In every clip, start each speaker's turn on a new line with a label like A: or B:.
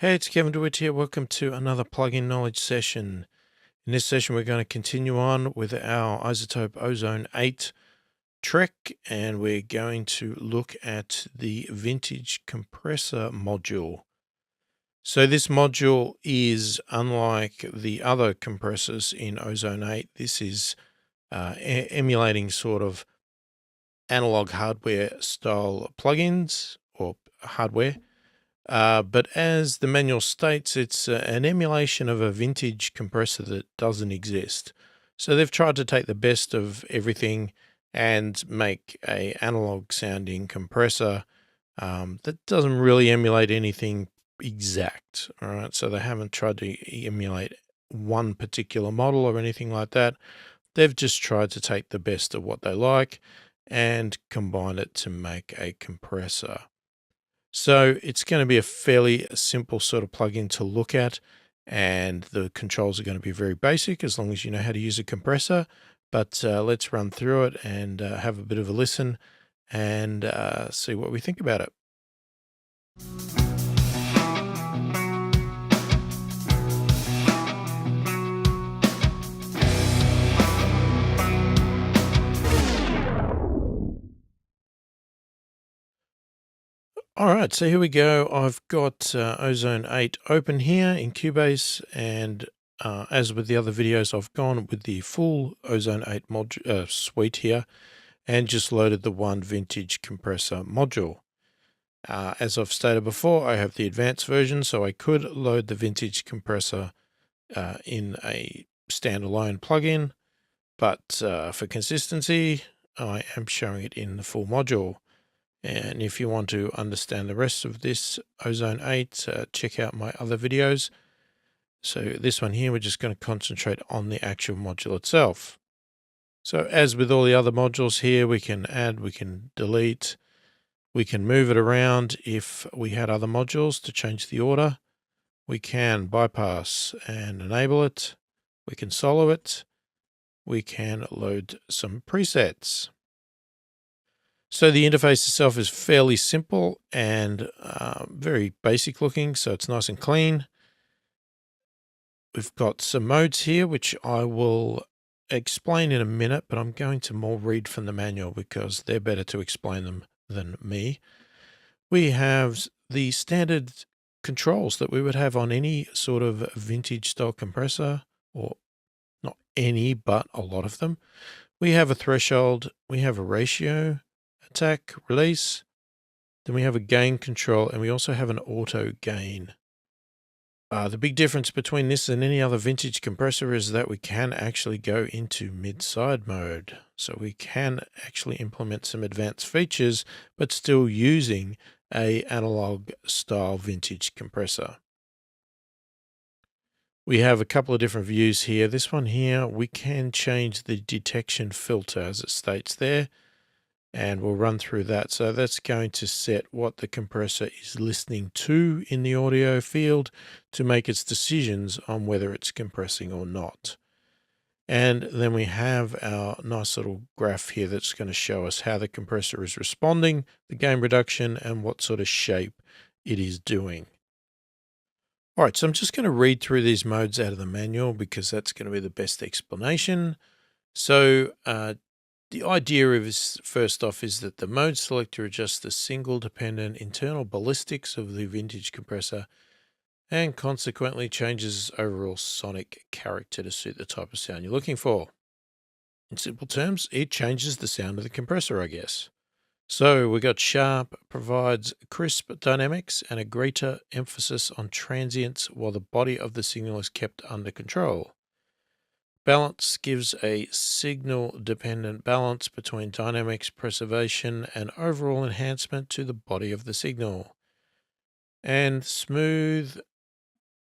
A: Hey, it's Kevin DeWitt here. Welcome to another plugin knowledge session. In this session, we're going to continue on with our iZotope Ozone 8 trek, and we're going to look at the Vintage Compressor module. So this module is unlike the other compressors in Ozone 8. This is emulating sort of analog hardware style plugins or hardware. But as the manual states, it's an emulation of a vintage compressor that doesn't exist. So they've tried to take the best of everything and make a analog sounding compressor that doesn't really emulate anything exact. All right, so they haven't tried to emulate one particular model or anything like that. They've just tried to take the best of what they like and combine it to make a compressor. So it's going to be a fairly simple sort of plugin to look at, and the controls are going to be very basic as long as you know how to use a compressor. But let's run through it and have a bit of a listen and see what we think about it. All right, so here we go. I've got Ozone 8 open here in Cubase, and as with the other videos, I've gone with the full Ozone 8 suite here and just loaded the one Vintage Compressor module. As I've stated before, I have the advanced version, so I could load the Vintage Compressor in a standalone plugin, but for consistency, I am showing it in the full module. And if you want to understand the rest of this Ozone 8, check out my other videos. So this one here, we're just going to concentrate on the actual module itself. So as with all the other modules here, we can add, we can delete, we can move it around if we had other modules to change the order. We can bypass and enable it. We can solo it. We can load some presets. So the interface itself is fairly simple and very basic looking, so it's nice and clean. We've got some modes here, which I will explain in a minute, but I'm going to more read from the manual because they're better to explain them than me. We have the standard controls that we would have on any sort of vintage style compressor, or not any, but a lot of them. We have a threshold, we have a ratio, attack, release, then we have a gain control, and we also have an auto gain. The big difference between this and any other vintage compressor is that we can actually go into mid-side mode. So we can actually implement some advanced features, but still using a analog style vintage compressor. We have a couple of different views here. This one here, we can change the detection filter as it states there, and we'll run through that. So that's going to set what the compressor is listening to in the audio field to make its decisions on whether it's compressing or not. And then we have our nice little graph here that's going to show us how the compressor is responding, the gain reduction, and what sort of shape it is doing. All right, so I'm just going to read through these modes out of the manual because that's going to be the best explanation. So the idea of this, first off, is that the mode selector adjusts the single dependent internal ballistics of the vintage compressor and consequently changes overall sonic character to suit the type of sound you're looking for. In simple terms, it changes the sound of the compressor, I guess. So we got sharp, provides crisp dynamics and a greater emphasis on transients while the body of the signal is kept under control. Balance gives a signal-dependent balance between dynamics, preservation, and overall enhancement to the body of the signal. And smooth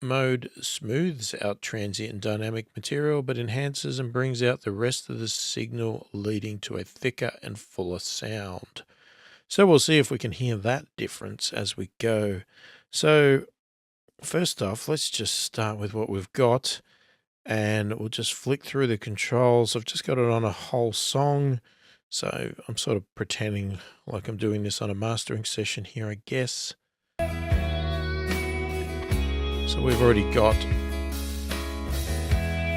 A: mode smooths out transient and dynamic material, but enhances and brings out the rest of the signal, leading to a thicker and fuller sound. So we'll see if we can hear that difference as we go. So first off, let's just start with what we've got. And we'll just flick through the controls. I've just got it on a whole song, so I'm sort of pretending like I'm doing this on a mastering session here, I guess. So we've already got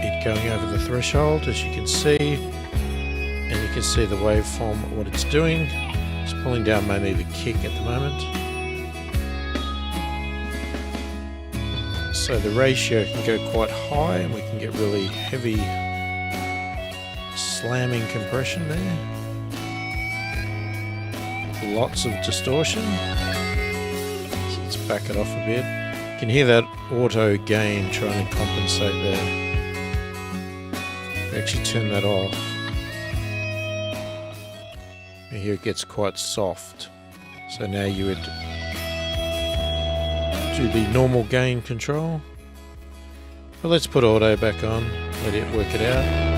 A: it going over the threshold, as you can see, and you can see the waveform, what it's doing. It's pulling down mainly the kick at the moment. So the ratio can go quite high and we can get really heavy slamming compression there. Lots of distortion. So let's back it off a bit. You can hear that auto gain trying to compensate there. Actually turn that off. And here it gets quite soft. So now you would do the normal gain control. But let's put auto back on, let it work it out.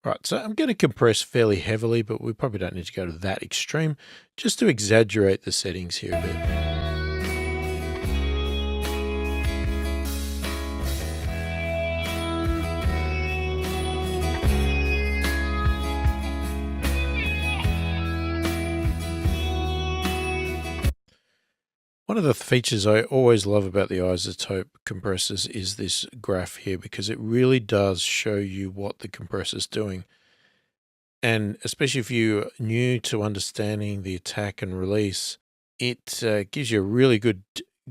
A: Right, so I'm going to compress fairly heavily, but we probably don't need to go to that extreme, just to exaggerate the settings here a bit. One of the features I always love about the iZotope compressors is this graph here, because it really does show you what the compressor's doing. And especially if you're new to understanding the attack and release, it gives you a really good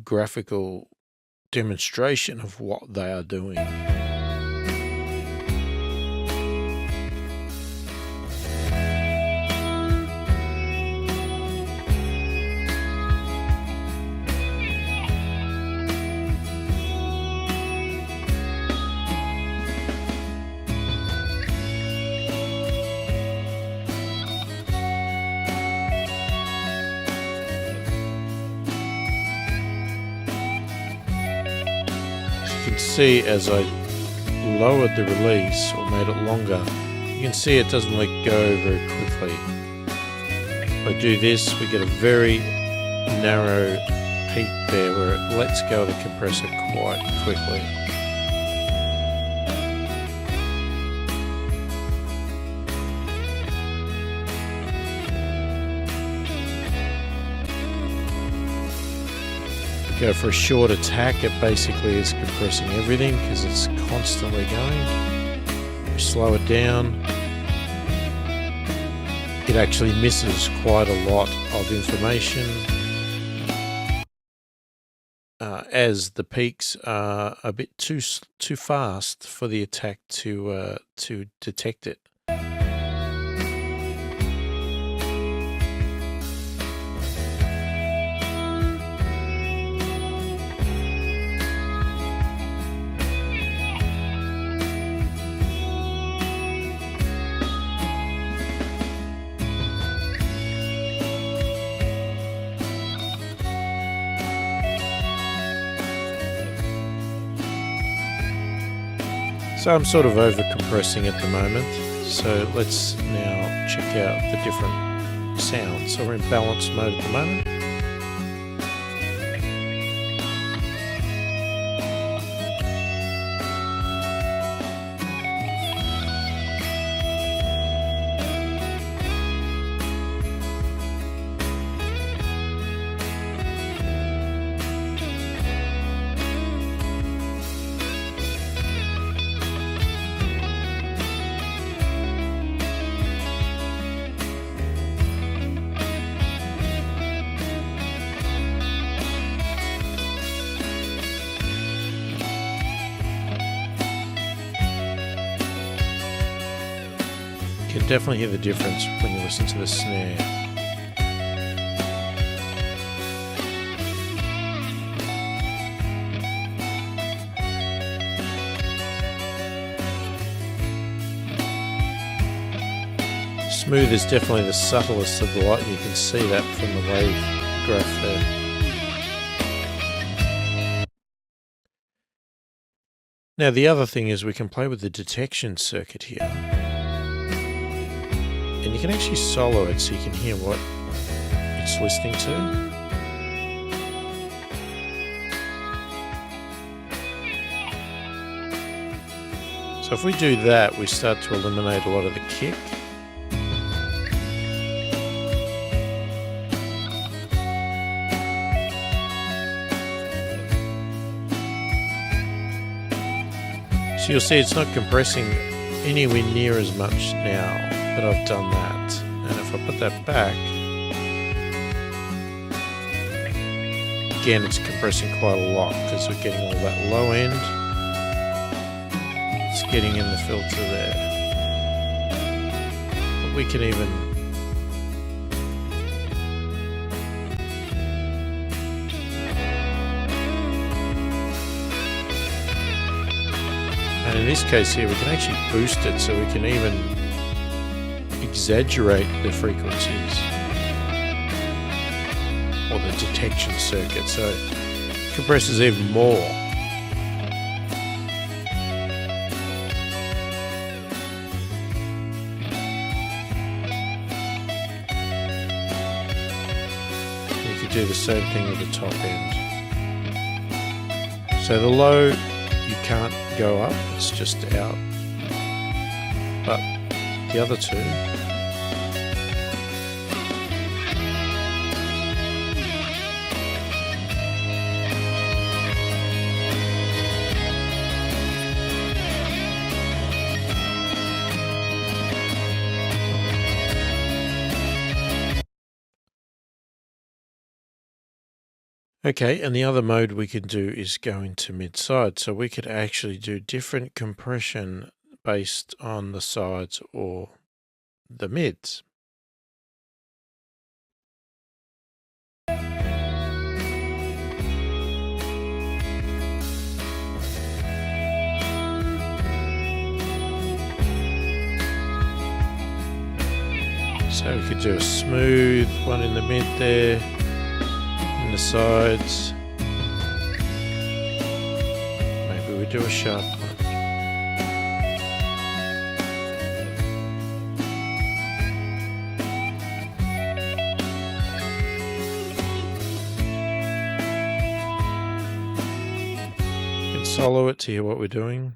A: graphical demonstration of what they are doing. You can see as I lowered the release or made it longer, you can see it doesn't let go very quickly. If I do this, we get a very narrow peak there where it lets go of the compressor quite quickly. Go for a short attack, it basically is compressing everything because it's constantly going. We slow it down, it actually misses quite a lot of information as the peaks are a bit too fast for the attack to detect it. So I'm sort of over compressing at the moment, so let's now check out the different sounds. So we're in balance mode at the moment. You can definitely hear the difference when you listen to the snare. Smooth is definitely the subtlest of the lot, and you can see that from the wave graph there. Now the other thing is we can play with the detection circuit here. And you can actually solo it so you can hear what it's listening to. So if we do that, we start to eliminate a lot of the kick. So you'll see it's not compressing anywhere near as much now that I've done that. And if I put that back, again it's compressing quite a lot because we're getting all that low end. It's getting in the filter there. But we can even and in this case here we can actually boost it, so we can even exaggerate the frequencies or the detection circuit, so it compresses even more. You could do the same thing with the top end. So the low you can't go up, it's just out, but the other two, okay, and the other mode we can do is go into mid-side, so we could actually do different compression based on the sides or the mids. So we could do a smooth one in the mid there, in the sides. Maybe we do a sharp one. You can solo it to hear what we're doing.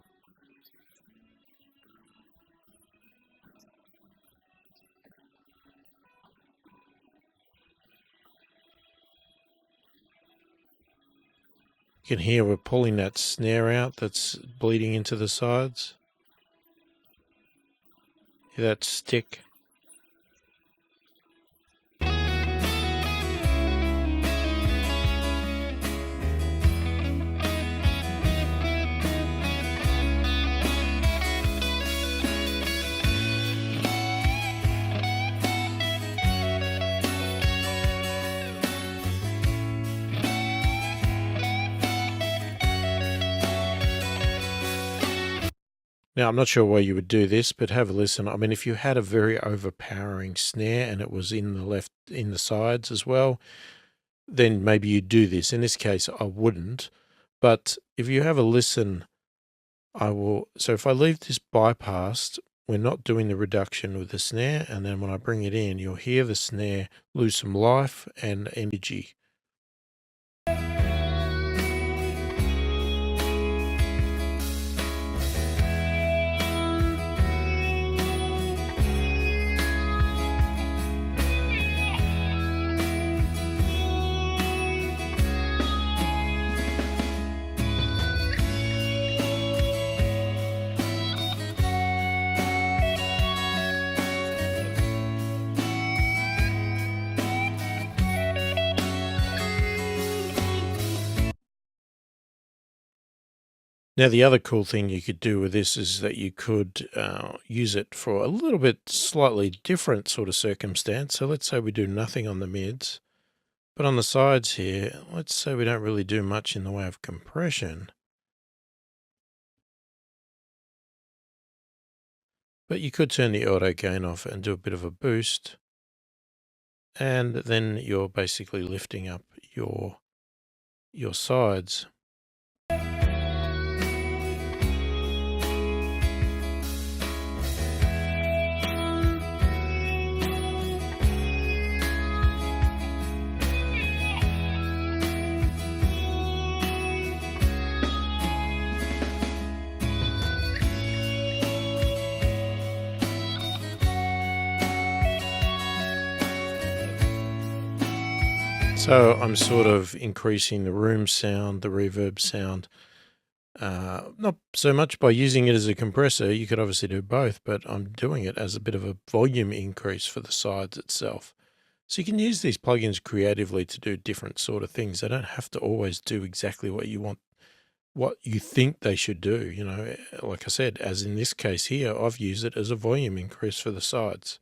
A: You can hear we're pulling that snare out that's bleeding into the sides. Hear that stick? Now, I'm not sure why you would do this, but have a listen. I mean, if you had a very overpowering snare and it was in the sides as well, then maybe you'd do this. In this case, I wouldn't. But if you have a listen, so if I leave this bypassed, we're not doing the reduction with the snare, and then when I bring it in, you'll hear the snare lose some life and energy. Now, the other cool thing you could do with this is that you could use it for a little bit slightly different sort of circumstance. So let's say we do nothing on the mids, but on the sides here, let's say we don't really do much in the way of compression. But you could turn the auto gain off and do a bit of a boost. And then you're basically lifting up your sides. So I'm sort of increasing the room sound, the reverb sound, Not so much by using it as a compressor. You could obviously do both, but I'm doing it as a bit of a volume increase for the sides itself. So you can use these plugins creatively to do different sort of things. They don't have to always do exactly what you want, what you think they should do. You know, like I said, as in this case here, I've used it as a volume increase for the sides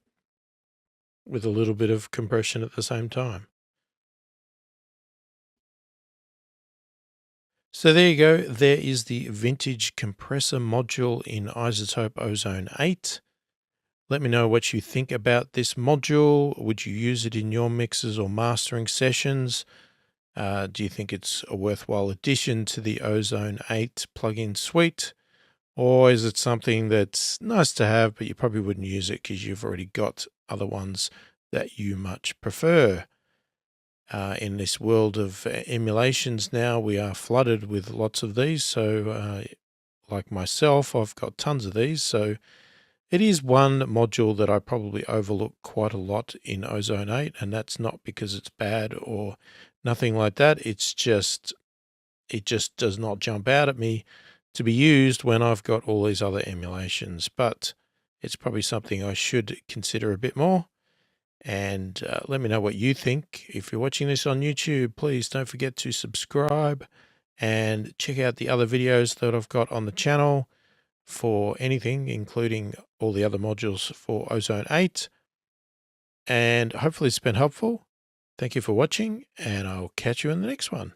A: with a little bit of compression at the same time. So there you go. There is the Vintage Compressor module in iZotope Ozone 8. Let me know what you think about this module. Would you use it in your mixes or mastering sessions? Do you think it's a worthwhile addition to the Ozone 8 plugin suite? Or is it something that's nice to have, but you probably wouldn't use it because you've already got other ones that you much prefer? In this world of emulations now, we are flooded with lots of these. So like myself, I've got tons of these. So it is one module that I probably overlook quite a lot in Ozone 8, and that's not because it's bad or nothing like that. It's just, it just does not jump out at me to be used when I've got all these other emulations, but it's probably something I should consider a bit more. And let me know what you think. If you're watching this on YouTube, please don't forget to subscribe and check out the other videos that I've got on the channel for anything, including all the other modules for Ozone 8. And hopefully it's been helpful. Thank you for watching, and I'll catch you in the next one.